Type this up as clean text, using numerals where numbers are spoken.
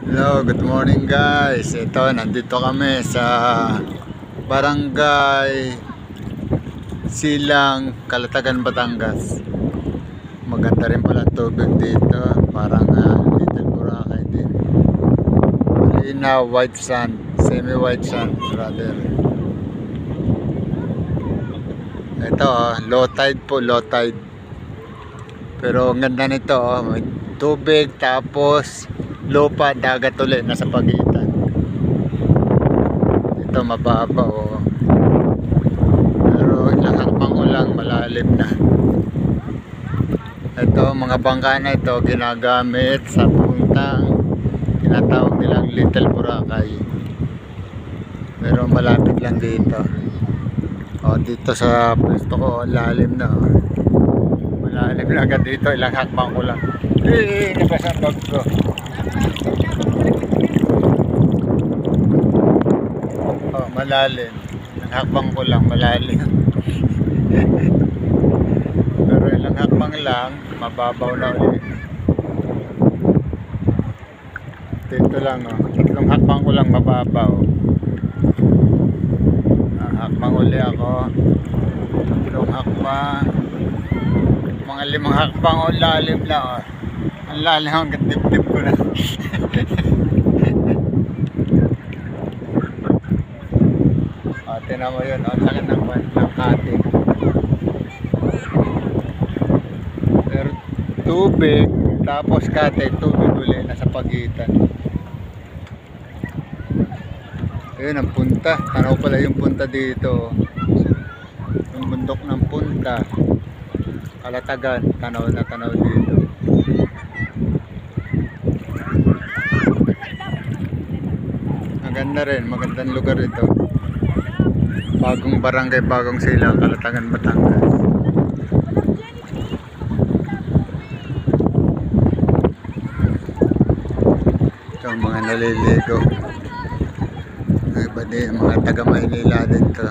Hello, good morning guys. Ito, nandito kami sa Barangay Silang, Calatagan, Batangas. Maganda rin pala ang tubig dito. Parang Little Boracay din. Malinaw, white sand, semi-white sand rather. Ito, low tide po, low tide. Pero ang ganda nito, may tubig tapos lupa, dagat ulit nasa pagitan. Ito mababa pero ilang hakbang ko lang malalim na. Ito mga bangka na ito ginagamit sa puntang tinatawag nilang Little Boracay, pero malapit lang dito. Dito sa pwesto ko lalim na malalim na agad dito, ilang hakbang ko lang. Nabasa ang bag ko. Malalim. Hakbang ko lang malalim. Pero ilang hakbang lang, mababaw na ulit. Dito lang, tatlong hakbang ko lang mababaw. Hakbang uli ako. Tatlong hakbang. Mga 5 hakbang o lalim na. Ang lalim hanggang dip-dip ko na. Tinan mo yun, laki ng cutting. Pero tubig, tapos cutting, tubig ulit, nasa pagitan. Ayun ang punta, tanaw pala yung punta dito. Yung bundok ng punta, Calatagan, tanaw na tanaw dito. Maganda rin, magandang lugar ito. Bagong barangay, Bagong Silang, Calatagan, Batangas. Ito ang mga naliligo. Iba din, mga taga Maynila din to.